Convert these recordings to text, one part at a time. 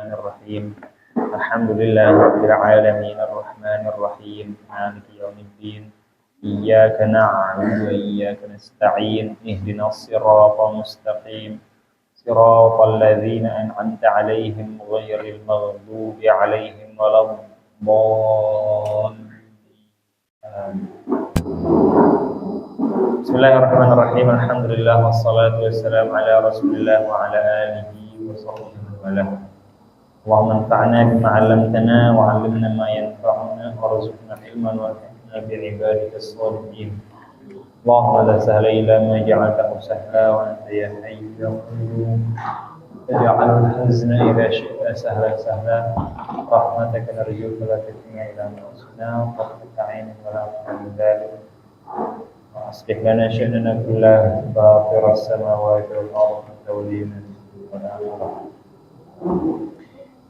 Bismillahirrahmanirrahim. Alhamdulillahirabbil alamin arrahmanir rahim maliki yaumiddin. Iyyaka na'budu wa iyyaka nasta'in. Ihdinas siratal mustaqim. Siratal ladzina an'amta 'alaihim ghairil maghdubi 'alaihim waladdallin. Bismillahirrahmanirrahim. Alhamdulillah wassalatu wassalamu ala Rasulillah wa ala alihi wa sahbihi wa lahu. Allahumma anfa'na bima 'allamtana wa 'allimna ma yanfa'una warzuqna ilman warhamna bi'ibadikas shalihin. Allahumma la sahla illa ma ja'altahu sahla wa anta ya hayyu ya qayyum. Ij'al al-hazna idza syi'ta sahlan sahla. Rahmataka narju fala takilna ila anfusina tarfata 'ainin wa la nahnu dzalik. Aslih lana sya'nana kullahu fatiras samawati wal ardi tawlina wal akhirah.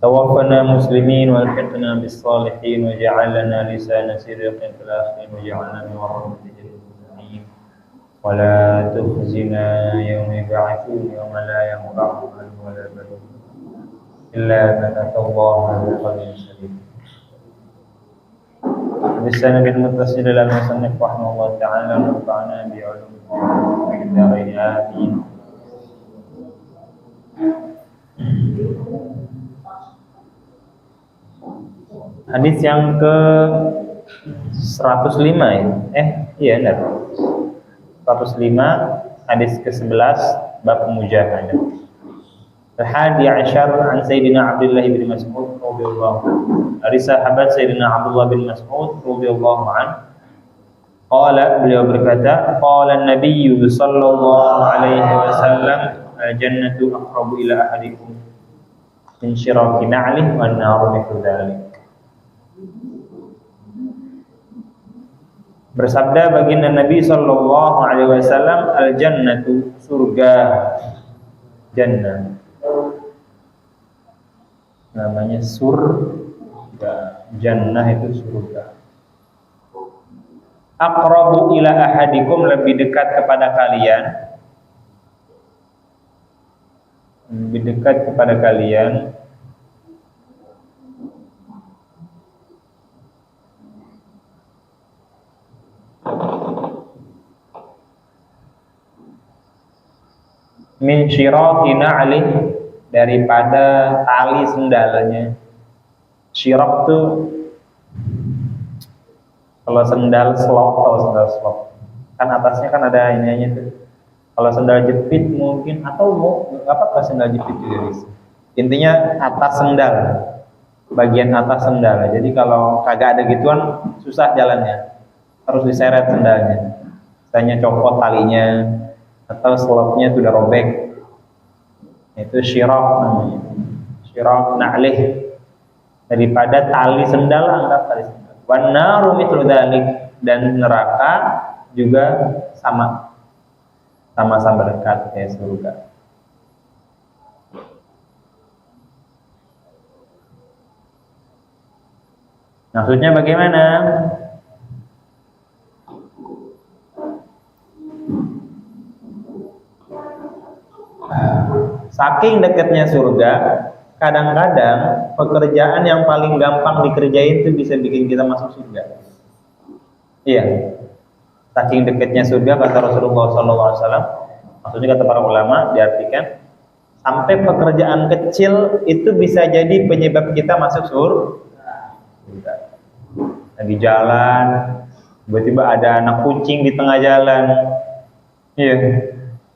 Tawaffana muslimin walhiqna bis salihin waj'alna lisana sidqin fil akhirin waj'alna min warithil jannah wa la tukhzina yawma yub'atsun yawma la yanfa'u malun wa la banun illa man atallaha biqalbin salim. Bisana bil muttasil al musannif rahimahullah ta'ala nafa'ana bi 'ulumihi wa amin. Hadis yang ke 105 ya. Iya benar. 105 hadis ke-11 bab mujahadah. Al-hadi ashar an Sayyidina Abdullah bin Mas'ud radhiyallahu anhu. Dari sahabat Sayyidina Abdullah bin Mas'ud radhiyallahu anhu. Qala, beliau berkata, qala an-nabiy sallallahu alaihi wasallam, al-jannatu aqrabu ila ahadikum min syiraki na'lihi wan naru mithlu dzalik. Bersabda baginda Nabi sallallahu alaihi wasallam, al-jannatu surga, jannah namanya surga, jannah itu surga. Aqrabu ila ahadikum, lebih dekat kepada kalian, lebih dekat kepada kalian min syiraki na'lih, daripada tali sendalnya. Syirak tuh kalau sendal slop, kan atasnya kan ada ininya tuh. Kalau sendal jepit mungkin, atau mau apa sendal jepit juga bisa. Intinya atas sendal, bagian atas sendal. Jadi kalau kagak ada gituan susah jalannya, harus diseret sendalnya. Misalnya copot talinya atau slopnya sudah robek, itu syirak namanya, syirak na'lih, daripada tali sendal, anggap tali sendal. Wan naru mithlu dzalik, dan neraka juga sama-sama dekat kayak surga. Maksudnya bagaimana? Saking dekatnya surga, kadang-kadang pekerjaan yang paling gampang dikerjain itu bisa bikin kita masuk surga. Iya. Saking dekatnya surga, kata Rasulullah SAW, maksudnya kata para ulama diartikan sampai pekerjaan kecil itu bisa jadi penyebab kita masuk surga. Di jalan, tiba-tiba ada anak kucing di tengah jalan. Iya.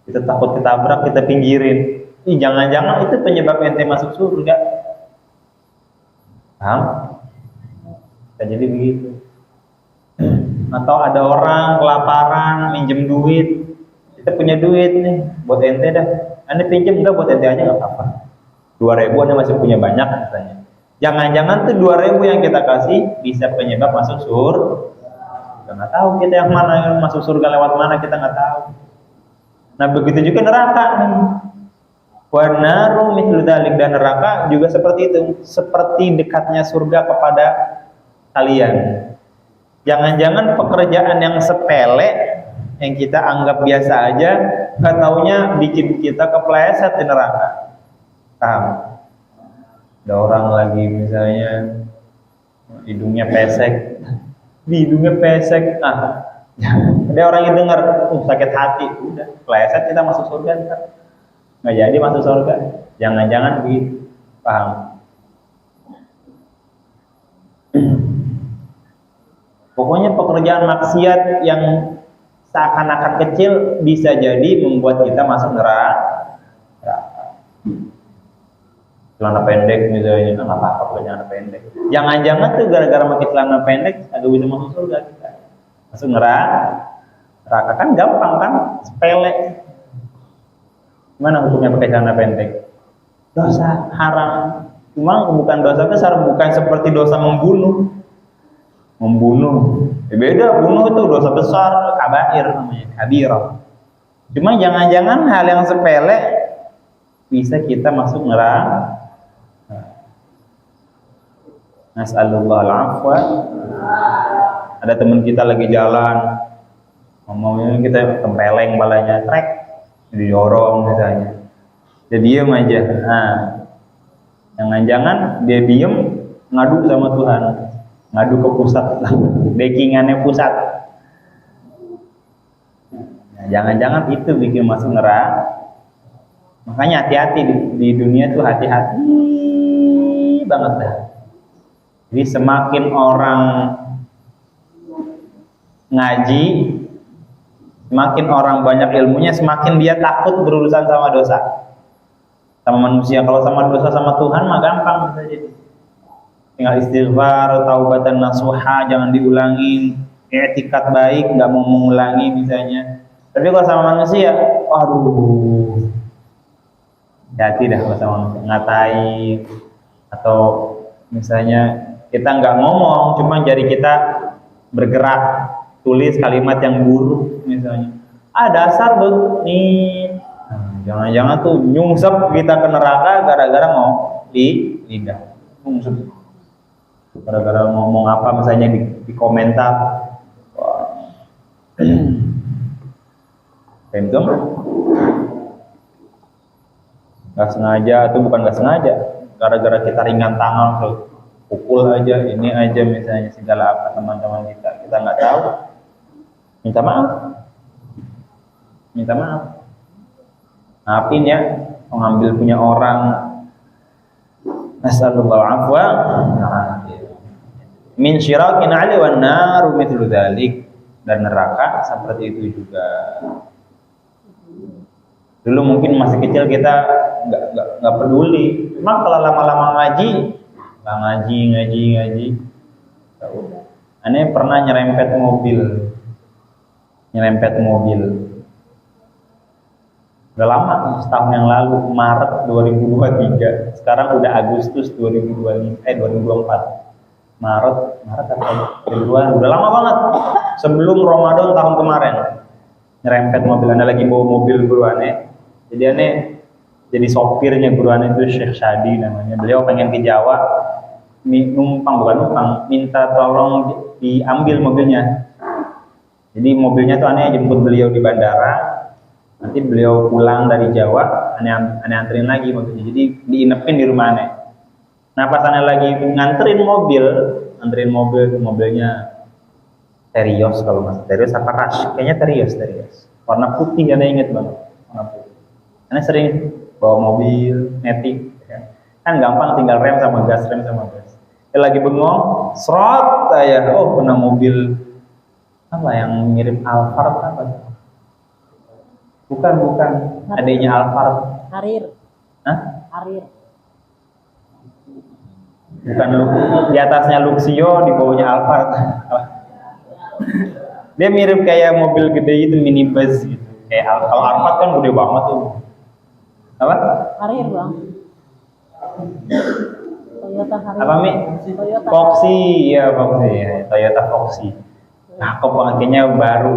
Kita takut ketabrak, kita pinggirin. Jangan-jangan itu penyebab ente masuk surga. Paham? Bisa jadi begitu. Atau ada orang kelaparan, minjem duit. Kita punya duit nih, buat ente dah. Anda pinjam enggak, buat ente aja nggak apa-apa. 2.000 Anda masih punya banyak misalnya. Jangan-jangan tuh 2.000 yang kita kasih bisa penyebab masuk surga. Kita nggak tahu kita yang mana yang masuk surga lewat mana, kita nggak tahu. Nah begitu juga neraka nih. Wa naru mithlu dzalik, dan neraka juga seperti itu, seperti dekatnya surga kepada kalian. Jangan-jangan pekerjaan yang sepele yang kita anggap biasa aja, nggak taunya bikin kita kepleset di neraka. Paham? Ada orang lagi misalnya hidungnya pesek, ada orang yang dengar sakit hati, udah pleset kita masuk surga, nggak jadi masuk surga. Jangan-jangan begitu, paham? Pokoknya pekerjaan maksiat yang seakan-akan kecil bisa jadi membuat kita masuk neraka. Celana pendek misalnya, nggak apa-apa pakai celana pendek. Jangan-jangan tuh gara-gara pakai celana pendek agak bisa masuk surga kita. Masuk neraka. Neraka kan gampang kan, sepele. Gimana hukumnya pakai celana pendek? Dosa haram. Cuma bukan dosa besar, bukan seperti dosa membunuh. Beda, bunuh itu dosa besar, kabair namanya, kabirah. Cuma jangan-jangan hal yang sepele bisa kita masuk neraka. Nas'alullah al-afwa. Ada teman kita lagi jalan, ngomongnya kita tempeleng balanya, trek, didorong misalnya. Dia diem aja. Nah, jangan-jangan dia diem ngadu sama Tuhan, ngadu ke pusat, backingannya pusat. Nah, jangan-jangan itu bikin masuk neraka. Makanya hati-hati di dunia tuh, hati-hati banget dah. Jadi semakin orang ngaji, semakin orang banyak ilmunya, semakin dia takut berurusan sama dosa, sama manusia. Kalau sama dosa sama Tuhan mah gampang bisa jadi. Tinggal istighfar, taubatan nasuha, jangan diulangin, i'tikad baik, nggak mau mengulangi misalnya. Tapi kalau sama manusia, waduh, hati dah kalau sama manusia, ngatain atau misalnya kita nggak ngomong, cuma jari kita bergerak, tulis kalimat yang buruk misalnya. Dasar begini. Jangan-jangan tuh nyungsep kita ke neraka gara-gara mau di lidah. Nyungsep. Gara-gara ngomong apa misalnya di komentar. Tentu nggak sengaja atau bukan nggak sengaja, gara-gara kita ringan tangan tuh, pukul aja, ini aja misalnya, segala apa teman-teman kita nggak tahu, minta maaf, maafin ya, mengambil punya orang. Nasallallahu afwa. Min syirakin ali wan naru mithlu dzalik, dan neraka seperti itu juga. Dulu mungkin masih kecil kita nggak peduli, cuma kalau lama-lama ngaji, ya udah. Aneh pernah nyerempet mobil. Udah lama, setahun yang lalu, Maret 2023. Sekarang udah Agustus 2024. Maret apa? Februari, udah lama banget. Sebelum Ramadan tahun kemarin. Nyerempet mobil, Anda lagi bawa mobil guru Aneh. Jadi Aneh jadi sopirnya guru Aneh itu Syekh Syadi namanya. Beliau pengen ke Jawa, minta tolong diambil mobilnya. Jadi mobilnya tuh Aneh jemput beliau di bandara. Nanti beliau pulang dari Jawa, Aneh anterin lagi mobilnya. Jadi diinepin di rumah Aneh. Nah pas Aneh lagi nganterin mobilnya Terios, kalau mas Terios apa Rush? Kayaknya Terios. Warna putih, Aneh inget banget. Warna putih. Aneh sering bawa mobil Matic, kan gampang, tinggal rem sama gas. Dia lagi bengong, serot saya, kena mobil apa yang mirip Alphard apa? Bukan, adanya Alphard. Harir. Hah? Harir. Bukan, di atasnya Luxio, di bawahnya Alphard. Dia mirip kayak mobil gede itu, minibus gitu. Kayak kalau Alphard kan gede banget tuh. Apa? Harir bang. Toyota Harir. Apa Mi? Toyota. Foxy, ya Foxy, Toyota Foxy. Cakep banget, kayaknya baru.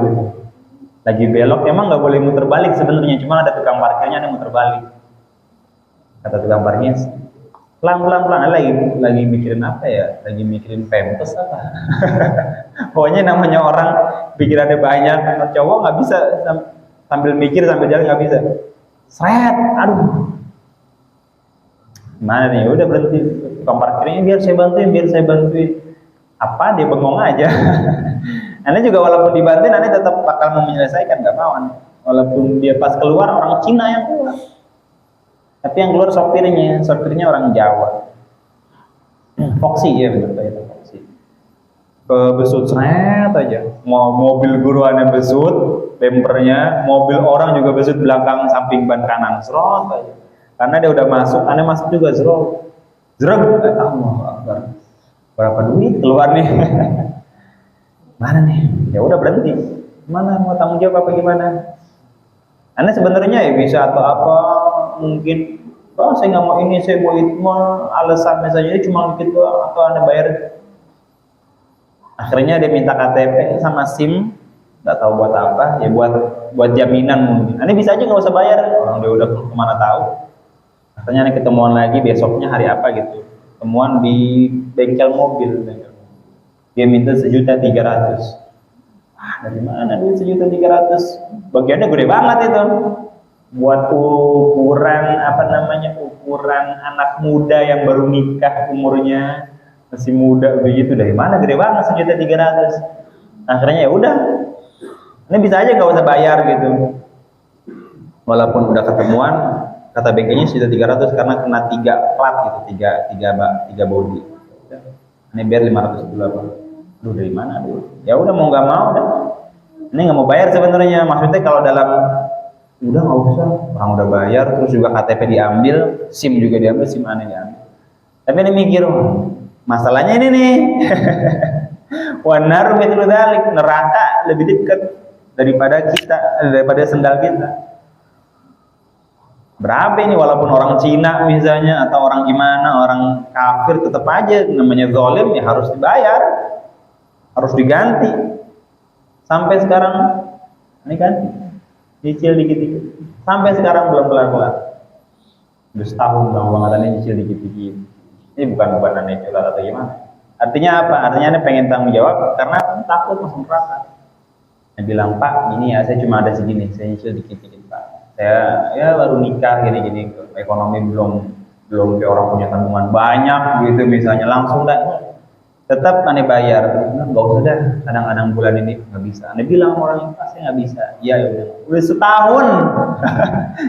Lagi belok, emang nggak boleh muter balik sebenarnya, cuma ada tukang parkirnya yang muter balik. Kata tukang parkirnya, pelan, lagi mikirin apa ya? Lagi mikirin pempes apa? Pokoknya namanya orang pikirannya banyak, cowok nggak bisa sambil mikir sambil jalan, nggak bisa. Seret, aduh. Mana nih? Udah berhenti. Tukang parkirnya biar saya bantuin, biar saya bantuin. Apa dia bengong aja. Anda juga walaupun dibantuin, Anda tetap bakal mau menyelesaikan, nggak mau. Walaupun dia pas keluar orang Cina yang keluar, tapi yang keluar sopirnya orang Jawa. Foxy ya benar itu Foxy. Besut seret aja. Mau mobil guruannya besut, bempernya, mobil orang juga besut belakang samping ban kanan, serot aja. Karena dia udah masuk, Anda masuk juga serot. Zreg, Allahu Akbar. Berapa duit keluar nih? Mana nih? Ya udah berhenti. Mana mau tanggung jawab apa gimana? Anda sebenarnya ya bisa atau apa mungkin, oh saya nggak mau ini, saya mau itu, alasannya saja cuma gitu, atau Anda bayar. Akhirnya dia minta KTP sama SIM, nggak tahu buat apa, ya buat jaminan mungkin. Anda bisa aja nggak usah bayar, orang dia udah kemana tahu. Akhirnya Anda ketemuan lagi besoknya hari apa gitu, ketemuan di bengkel mobil. Dia minta 1.300.000. Dari mana duit 1.300.000? Bagiannya gede banget itu. Buat ukuran ukuran anak muda yang baru nikah, umurnya masih muda begitu, dari mana gede banget 1.300.000? Akhirnya ya udah, ini bisa aja nggak usah bayar gitu. Walaupun udah ketemuan, kata bengkelnya 1.300.000 karena kena 3 plat gitu, 3 body. Ini biar 500 dulu apa? Aduh dari mana dulu? Ya udah mau nggak mau dah. Ini nggak mau bayar sebenarnya. Maksudnya kalau dalam udah nggak usah, orang udah bayar, terus juga KTP diambil, SIM juga diambil, SIM aneh diambil. Tapi ini mikir, masalahnya ini nih. Wanar mithlu dzalik, neraka lebih dekat daripada sendal kita. Berapa ini walaupun orang Cina misalnya atau orang gimana, orang kafir, tetap aja namanya zalim ya harus dibayar. Harus diganti. Sampai sekarang ini ganti. Nyicil dikit-dikit. Sampai sekarang belum kelar-kelar. Udah setahun bang bangetannya nyicil dikit-dikit. Ini bukan aneh curhat atau gimana. Artinya apa? Artinya Anda pengen tanggung jawab karena takut masuk neraka. Dia bilang, Pak, ini ya saya cuma ada segini, saya nyicil dikit-dikit Pak. Saya ya baru nikah gini-gini, ekonomi belum kayak orang punya tabungan banyak gitu misalnya, langsung dah tetap Anda bayar. Nggak usah dah, kadang-kadang bulan ini nggak bisa. Anda bilang orang pasti nggak bisa. Ya udah setahun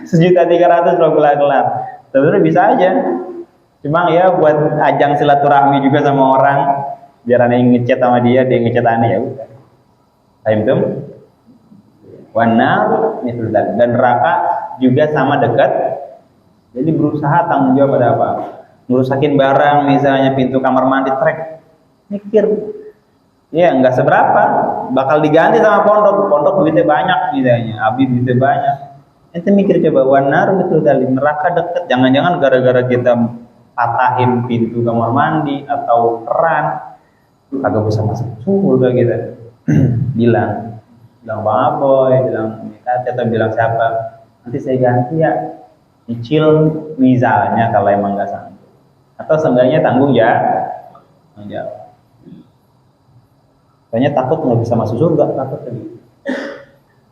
1.300.000 belum kelar-kelar. Sebenarnya bisa aja. Cuma ya buat ajang silaturahmi juga sama orang, biar Anda ngechat sama dia ngechat Anda, ya udah. Itu wanar dan neraka juga sama dekat. Jadi berusaha tanggung jawab pada apa? Ngerusakin barang misalnya, pintu kamar mandi trek, mikir ya nggak seberapa, bakal diganti sama pondok duitnya banyak misalnya, abi duitnya banyak. Ente mikir coba, wanar betul kali, neraka dekat. Jangan-jangan gara-gara kita patahin pintu kamar mandi atau keran kagak bisa masuk surga kita. bilang Bang Aboy, bilang atau bilang siapa, nanti saya ganti ya, nyicil misalnya kalau emang nggak sanggup, atau seenggaknya tanggung jawab. Soalnya takut nggak bisa masuk surga, takut tadi.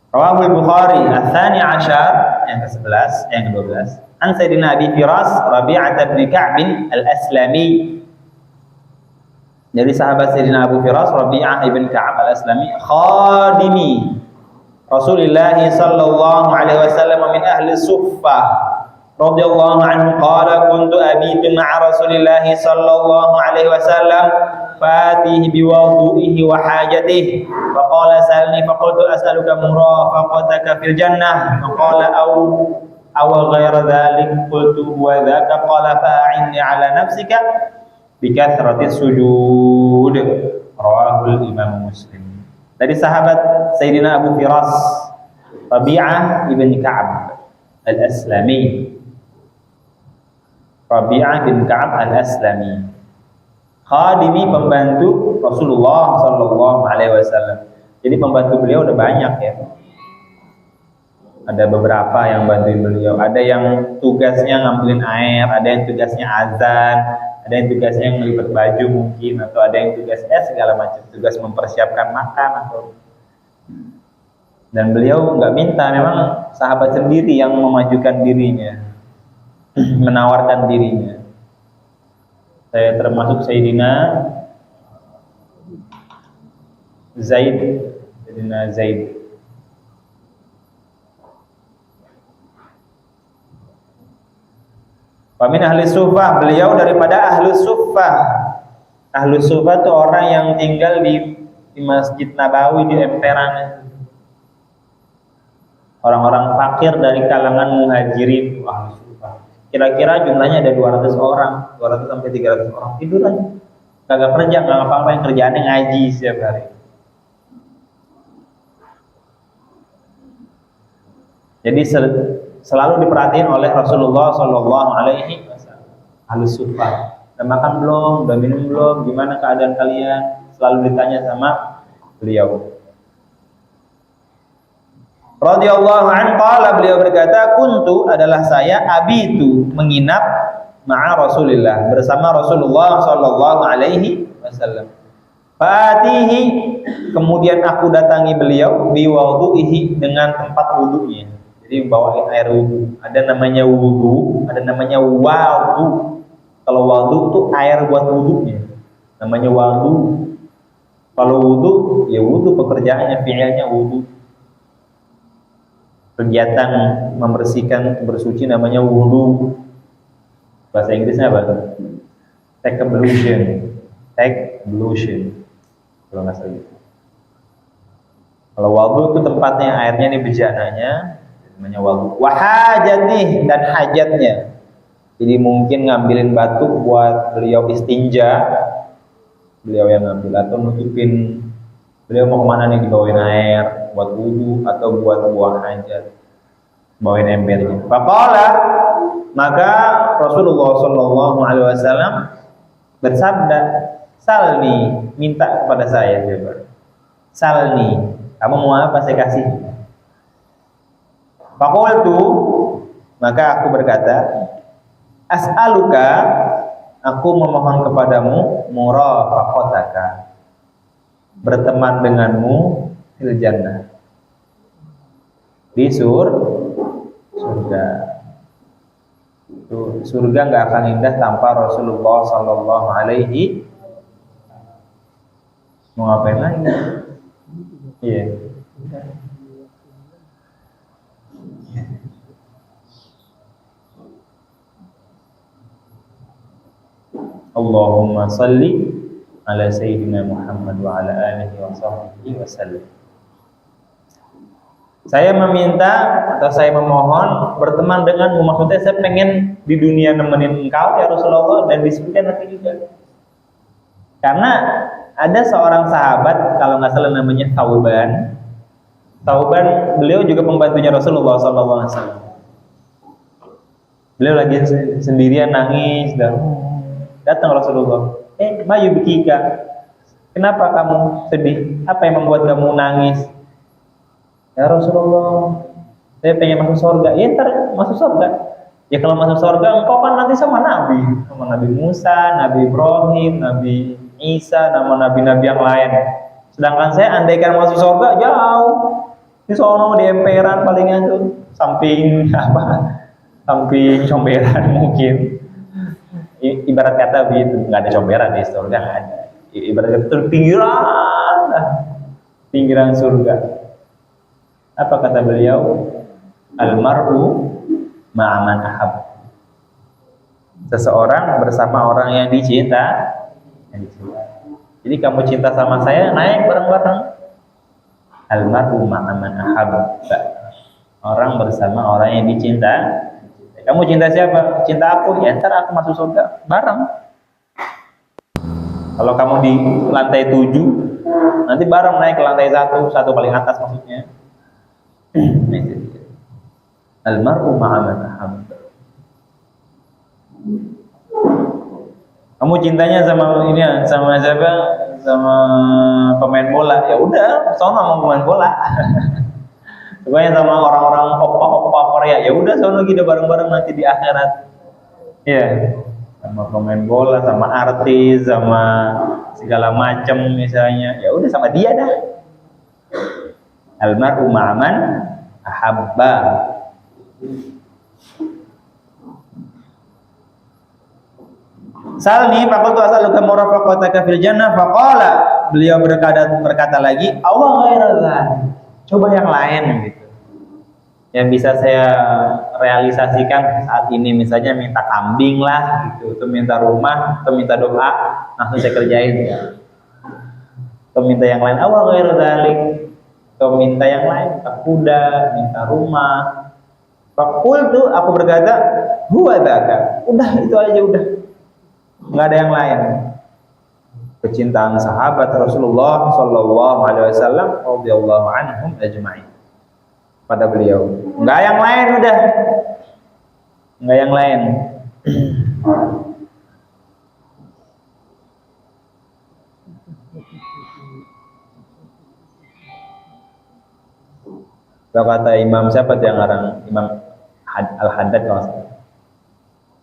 Rawahul Bukhari, Ats-Tsani 'Asyar, yang ke-11, yang ke-12. An Sayyidina Abi Firas Rabi'ah bin Ka'b al-Aslami. Dari sahabat Sayyidina Abu Firas Rabi'ah bin Ka'b al-Aslami, khadimi Rasulullah sallallahu alaihi wasallam min ahli Suffah radhiyallahu anhu qala kuntu abitu ma'a Rasulillah sallallahu alaihi wasallam fatihi biwudu'ihi wa hajatihi faqala salni faqultu as'aluka murafaqataka fil jannah faqala aw ghayra dhalik qultu wa dhaka qala fa'inni ala nafsika bikathrati sujud. Rawahul Imam Muslim. Dari sahabat Sayyidina Abu Firas Rabi'ah ibn Ka'b al-Aslami. Rabi'ah bin Ka'b al-Aslami, khadimi, pembantu Rasulullah sallallahu alaihi wasallam. Jadi pembantu beliau udah banyak ya. Ada beberapa yang bantuin beliau. Ada yang tugasnya ngambilin air, ada yang tugasnya azan, ada yang tugasnya ngelipat baju mungkin, atau ada yang tugasnya segala macam, tugas mempersiapkan makan atau. Dan beliau nggak minta, memang sahabat sendiri yang memajukan dirinya, menawarkan dirinya. Saya termasuk Sayyidina Zaid. Sayyidina Zaid. Wamin ahli sufah, beliau daripada ahli sufah. Ahli sufah itu orang yang tinggal di Masjid Nabawi, di emperan. Orang-orang fakir dari kalangan muhajirin. Ahli sufah. Kira-kira jumlahnya ada 200 orang, 200 sampai 300 orang. Tidur aja. Kagak kerja, nggak ngapa-ngapain, kerjaannya ngaji setiap hari. Jadi selalu diperhatiin oleh Rasulullah Shallallahu Alaihi Wasallam. Ahlus sufah, udah makan belum, udah minum belum, gimana keadaan kalian? Selalu ditanya sama beliau. Radhiyallahu anhu qala, beliau berkata, kuntu adalah saya abitu menginap ma'a Rasulillah, bersama Rasulullah Shallallahu Alaihi Wasallam. Fatihi, kemudian aku datangi beliau biwudu'ihi, dengan tempat wudunya. Jadi bawain air wudu. Ada namanya wudu, ada namanya wadu. Kalau wadu tuh air buat wudunya, namanya wadu. Kalau wudu, ya wudu pekerjaannya, fi'ilnya wudu. Kegiatan membersihkan, bersuci namanya wudu. Bahasa Inggrisnya apa? Take ablution. Take ablution. Kalau nggak salah gitu. Kalau wudu itu tempatnya, airnya ini bejananya, namanya wudu. Wahajatih, dan hajatnya. Jadi mungkin ngambilin batu buat beliau istinja, beliau yang ngambil, atau nutupin, beliau mau kemana nih, dibawain air buat wudu atau buat buang hajat, bawain embernya. Faqala, maka Rasulullah Shallallahu Alaihi Wasallam bersabda, salni, minta kepada saya, coba. Salni, kamu mau apa, saya kasih. Faqultu, maka aku berkata, as'aluka, aku memohon kepadamu, murafaqataka, berteman denganmu fil jannah, di surga. Surga nggak akan indah tanpa Rasulullah Sallallahu Alaihi. Mau ngapain lagi? Iya. Allahumma salli ala Sayyidina Muhammad wa ala alihi wa sahbihi wa sallam. Saya meminta atau saya memohon berteman denganmu, maksudnya saya pengen di dunia nemenin engkau ya Rasulullah, dan di surga nanti juga. Karena ada seorang sahabat, kalau nggak salah namanya Thauban. Thauban, beliau juga pembantunya Rasulullah SAW. Beliau lagi sendirian nangis, dan datang Rasulullah. Ma yubkika, kenapa kamu sedih? Apa yang membuat kamu nangis? Ya Rasulullah, saya pengen masuk surga. Ya ntar masuk surga. Ya kalau masuk surga, engkau kan nanti sama Nabi Musa, Nabi Ibrahim, Nabi Isa, nama nabi-nabi yang lain. Sedangkan saya andaikan masuk surga jauh, di sono di emperan palingan tuh, samping apa? Samping comberan mungkin. Ibarat kata begitu, nggak ada comberan di surga, nggak ada. Ibarat kata pinggiran surga. Apa kata beliau? Almar'u ma'aman ahab. Seseorang bersama orang yang dicinta. Jadi kamu cinta sama saya, naik bareng-bareng. Almar'u ma'aman ahab. Orang bersama orang yang dicinta. Kamu cinta siapa? Cinta aku. Ya ntar aku masuk surga bareng. Kalau kamu di lantai 7, nanti bareng naik ke lantai 1 paling atas maksudnya. Almar'u ma'aman ahab. Kamu cintanya sama ini, sama siapa? Sama pemain bola. Ya udah, sama pemain bola. Pokoknya sama orang-orang opa-opa Korea. Ya udah, sono kita bareng-bareng nanti di akhirat. Iya. Sama pemain bola, sama artis, sama segala macam misalnya. Ya udah sama dia dah. Almar'u ma'aman ahabba. Salni faqultu as'aluka murafaqataka fil jannah faqala, beliau berkata lagi, awa ghaira dzalik. Coba yang lain gitu. Yang bisa saya realisasikan saat ini, misalnya minta kambing lah gitu, atau minta rumah, atau minta doa, langsung saya kerjain ya. Atau minta yang lain, awa ghaira dzalik. Atau minta yang lain, minta kuda, minta rumah. Faqultu, aku berkata, huwa dzaka. Udah itu aja udah. Nggak ada yang lain. Kecintaan sahabat Rasulullah Sallallahu Alaihi Wasallam radhiyallahu anhum ajma'in pada beliau. Nggak yang lain udah. Nggak yang lain. Kalau kata Imam siapa yang ngarang, Imam Al-Haddad kalau salah.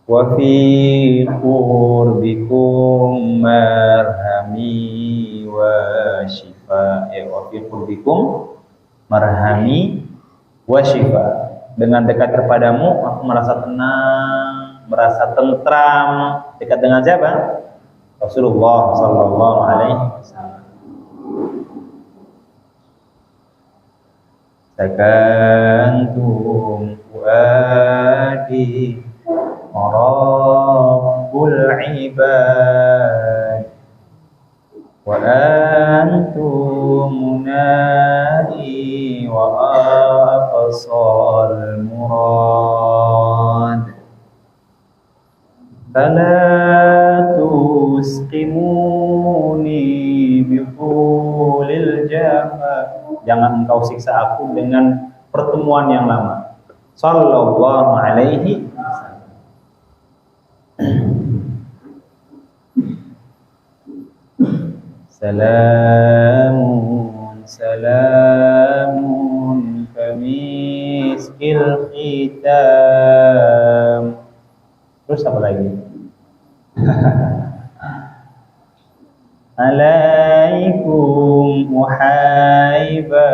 Wa fi qurbikum marhami wa shifa. Wa fi qurbikum marhami wa shifa. Dengan dekat kepadamu aku merasa tenang, merasa tentram. Dekat dengan siapa? Rasulullah sallallahu alaihi wasallam. Sakantum fuadi Rabbul ibad wa antum munadi wa aqsal murad fala tusqimuni biqulil jafa. Jangan engkau siksa aku dengan pertemuan yang lama. Sallallahu alaihi wasallam. Salamun salamun kamiskil khitam. Terus apa lagi? Alaikum uhaiba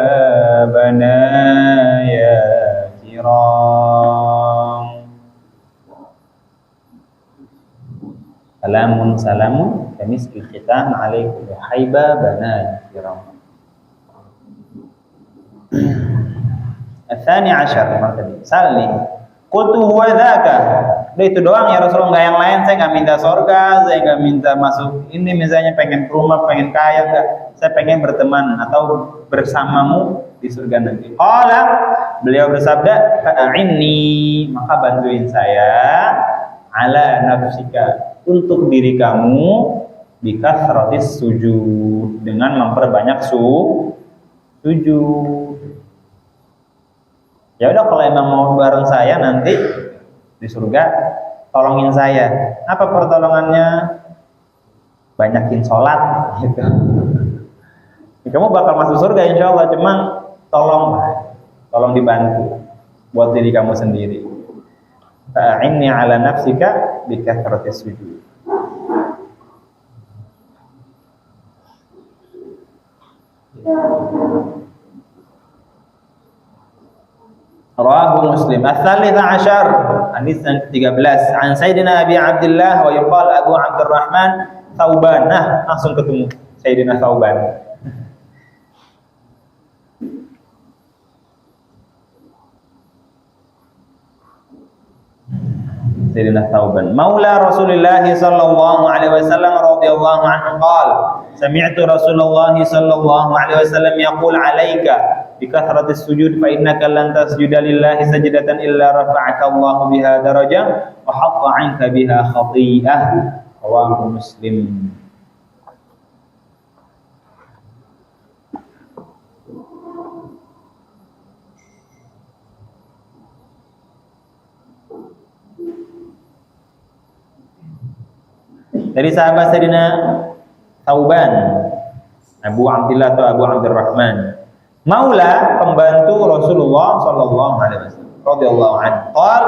banaya kiram. Salamun salamun kamiskil khitam alaikum uhaiba banaya kiram. Al-thani ashar tadi. Salni. Qultu huwa dzaka. Udah itu doang ya Rasulullah, nggak yang lain. Saya nggak minta surga, saya nggak minta masuk ini misalnya pengen ke rumah, pengen kaya, enggak. Saya pengen berteman atau bersamamu di surga nanti. Qala, beliau bersabda, fa'inni, maka bantuin saya ala nafsika, untuk diri kamu bikasratis sujud, dengan memperbanyak sujud. Ya udah, kalau emang mau bareng saya nanti di surga, tolongin saya. Apa pertolongannya? Banyakin sholat gitu. Kamu bakal masuk surga insya Allah, cuma tolong dibantu buat diri kamu sendiri. Fa'inni ala nafsika bikathratis sujud. Rawahu Muslim. Ats-tsalits 'ashar, hadis yang ke-13, an Sayyidina Abi Abdullah wa yuqal Abu Abdurrahman Tsauban. Nah, langsung ketemu Sayyidina Tsauban. Sayyidina Tsauban, Maula Rasulullah sallallahu alaihi wasallam radhiyallahu anhu qala, sami'tu Rasulullah sallallahu alaihi wasallam yaqul 'alaika bikathratis sujud fa innaka lan tasjuda lillahi sajdatan illa rafa'aka Allahu biha darajah wa hatta 'anka biha khati'ah. Rawahu Muslim. Dari sahabat Sayyidina Tsauban, Abu Abdullah atau Abu Abdurrahman, Maula, pembantu Rasulullah sallallahu alaihi wasallam radhiyallahu anhu. Qal,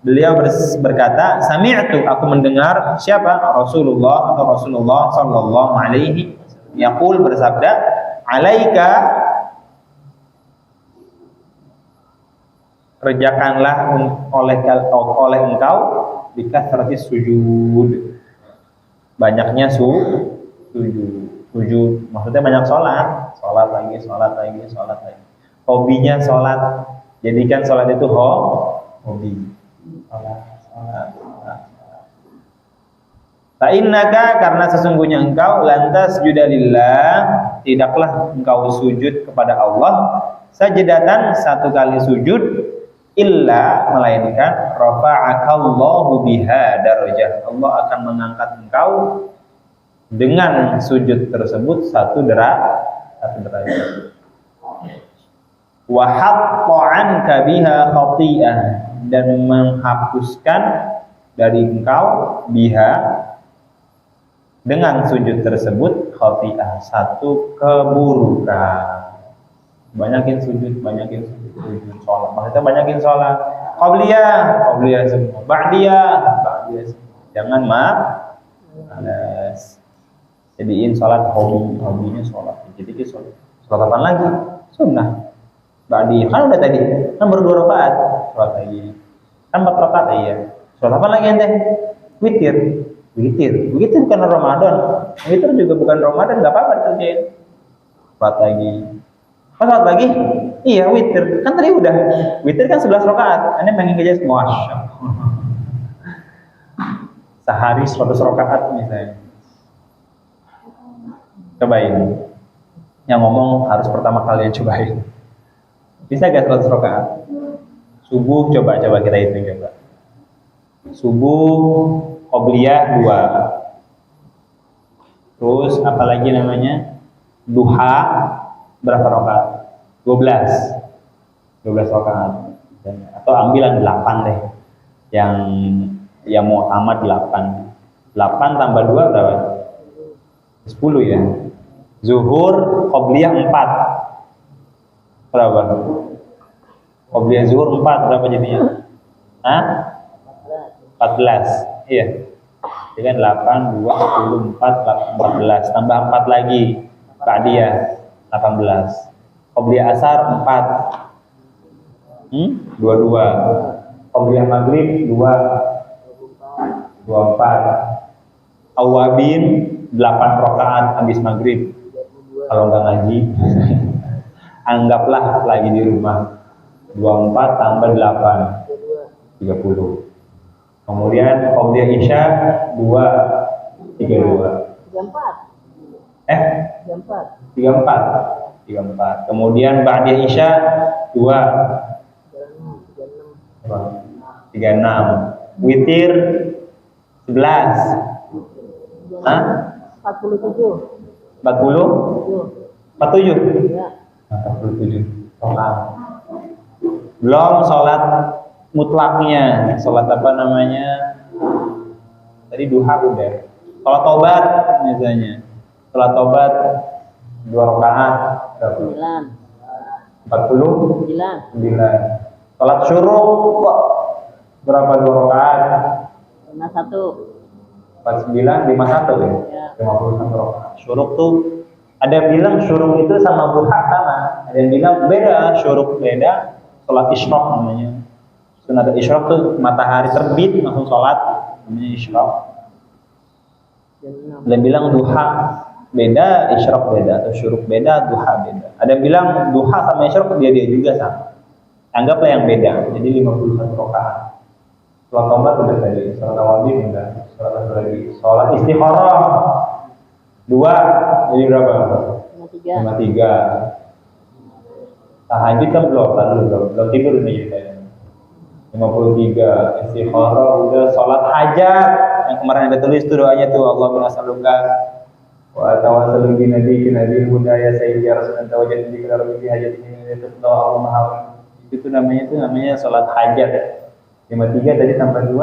beliau berkata, sami'tu, aku mendengar siapa? Rasulullah atau Rasulullah sallallahu alaihi wasallam yaqul, bersabda, alaika, kerjakanlah oleh engkau bikathratis sujud, banyaknya sujud. Maksudnya banyak sholat lagi. Hobinya sholat. Jadikan sholat itu hobi. Sholat. Fa'innaka, karena sesungguhnya engkau lantas judalillah, tidaklah engkau sujud kepada Allah sajdatan, satu kali sujud, illa, melainkan rafa'akallahu biha darajah, Allah akan mengangkat engkau dengan sujud tersebut satu derajat. Wa hatta 'anka biha khati'ah, dan menghapuskan dari engkau biha, dengan sujud tersebut, khati'ah, satu keburukan. Banyakin sujud sholat. Maksudnya banyakin sholat. Qabliyah semua. Ba'diyah semua. Jangan malas. Jadiin sholat hobinya sholat. Jadi sholat apa lagi? Sunnah. Ba'diyah. Kan udah tadi. Kan baru 2 rakaat. Sholat lagi. Kan 4 rakaat, iya. Sholat apa lagi ente? Witir bukan Ramadan. Witir juga bukan Ramadan, enggak apa-apa dikerjain. Sholat lagi. Iya, witir. Kan tadi udah. Witir kan 11 rakaat. Anda pengen kerja semua. Sehari 100 rakaat misalnya. Cobain. Yang ngomong harus pertama kali cobain. Bisa gak 100 rakaat? Subuh coba kita hitung coba. Subuh Qobliyah 2. Terus apalagi namanya? Duha berapa rakaat? 12 rakaat. Atau ambilan 8 deh. Yang mau tamat 8 tambah 2 berapa? 10 ya. Zuhur Qobliyah 4. Berapa? Qobliyah zuhur 4 berapa jadinya? 14. Iya. Dengan 8, 2, 10, 4, 14. Tambah 4 lagi. Ba'diyah 18. Qobliyah asar 4. 22. Qobliyah maghrib 2. 24. Awabin 8 rakaat habis maghrib. Kalau nggak ngaji, anggaplah lagi di rumah. 24 tambah 8. 30. Kemudian Qobliyah Isya 2, 32. 34. Kemudian Ba'diyah Isya 2, 36. Witir 11. 47. Ya. 47. Belum sholat mutlaknya. Sholat apa namanya? Tadi duha udah. Sholat tobat misalnya. Sholat tobat 2 rakaat 49. Sholat syuruk berapa 2 rakaat? 49, 51 ya? 51 rakaat. Syuruk tuh ada yang bilang syuruk itu sama duha sama. Ada yang bilang beda, syuruk beda. Sholat isyraq namanya. Sunat isyraq tuh matahari terbit langsung sholat, namanya isyraq. Ada yang bilang duha beda, isyraq beda, atau syuruk beda, duha beda. Ada yang bilang duha sama isyraq dia juga sama. Anggaplah yang beda. Jadi 51 rakaat. Sholat tobat udah tadi, sholat awabin udah, sholat apa lagi? Sholat istikharah 2, jadi berapa? 53. Tahajud kan belum tidur nih kita. 53. Istikharah udah, sholat hajat yang kemarin ada tulis tuh doanya tuh, Allahumma as'aluka wa tawassalu bi nabiyyil huda ya sayyidi rasulullah tawajjal bi rabbi hajatini itu Allahumma hawa. Itu namanya sholat hajat. 53 tadi tambah 2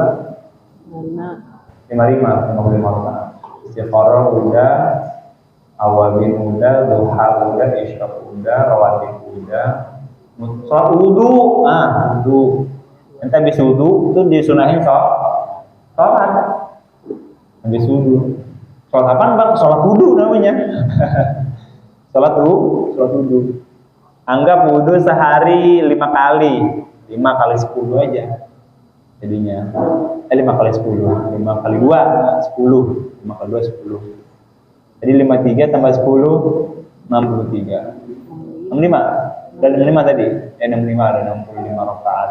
55 rakaat. Istikharah udah, awabin udah, duha udah, isyraq udah, rawatib udah, sholat wudu. Wudu. Ente habis wudu itu disunahin sholat. Habis wudu. Sholat apaan bang? Sholat wudu namanya. Sholat wudu. Anggap wudu sehari 5 kali. 5 kali 10 aja. jadinya 5 kali 10, 5 kali 2 10, 5 kali 2 10. Jadi 53 tambah 10 63. 65 dan 65 tadi. 65 ada 65 rakaat.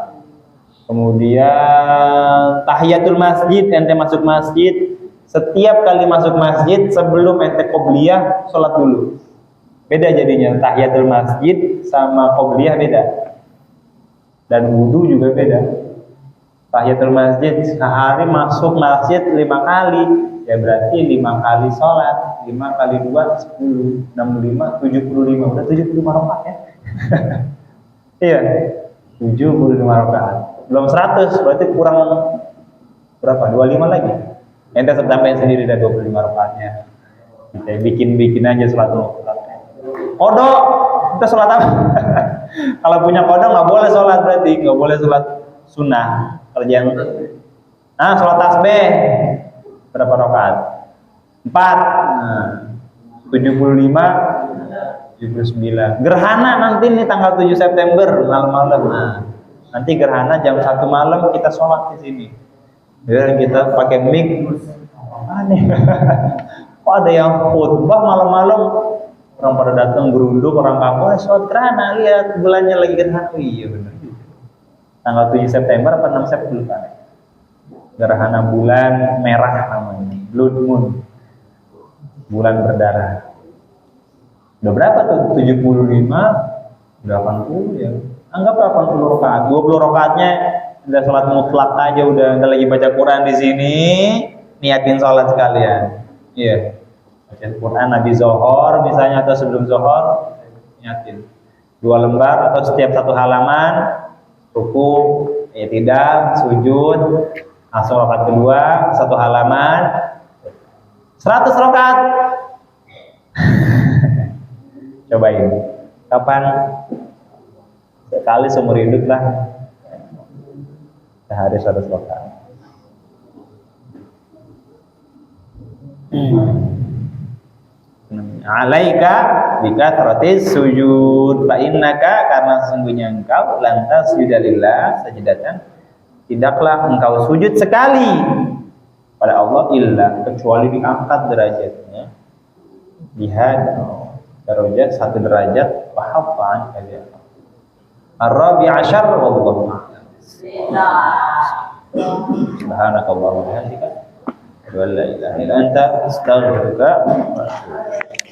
Kemudian tahiyatul masjid, ente masuk masjid, setiap kali masuk masjid sebelum ente qobliyah sholat dulu. Beda jadinya tahiyatul masjid sama qobliyah beda. Dan wudu juga beda. Tahiyatul masjid sehari masuk masjid 5 kali, ya berarti 5 kali sholat, 5 kali 2 10, 65 75, udah 75 rakaat ya. Iya, 75 rakaat. Belum 100, berarti kurang berapa? 25 lagi. Ente tambahin sendiri dah 25 rakaatnya. Kita bikin aja sholat mutlak. Kodok, kita sholat apa? Kalau punya kodok nggak boleh sholat, berarti nggak boleh sholat sunnah. Kerjaan, sholat tasbih berapa rakaat? 4. 75, 79. Gerhana nanti nih tanggal 7 September malam-malam. Nanti gerhana jam 1 malam kita sholat di sini. Dan kita pakai mic. Aneh. Kok ada yang khutbah malam-malam? Orang pada datang gerunduk, orang kampung, sholat gerhana, lihat bulannya lagi gerhana. Oh, iya benar. Tanggal 7 September apa 6 September? Gerhana bulan merah namanya, blood moon. Bulan berdarah. Udah berapa tuh? 75, 80 ya. Anggap 80 rakaat. 20 rakaatnya udah sholat mutlak aja, udah enggak lagi baca Quran di sini, niatin sholat sekalian. Iya. Baca Quran Nabi Zohor misalnya atau sebelum Zohor, niatin 2 lembar atau setiap 1 halaman, ruku, i'tidal, sujud, langsung rakaat kedua 1 halaman, 100 rakaat. Cobain. Kapan? Sekali seumur hidup lah. Sehari 100 rakaat. Alaika bikathratis sujud fa innaka, karena sesungguhnya engkau lantas sujudalillah sajidatan, tidaklah engkau sujud sekali pada Allah illa, kecuali diangkat derajatnya jihad derajat 1 derajat wa hafan kalian ar-rabi' asyar wallahu a'lam. Subhanakallahumma wa bihamdika asyhadu an la ilaha illa anta astaghfiruka wa atubu ilaik.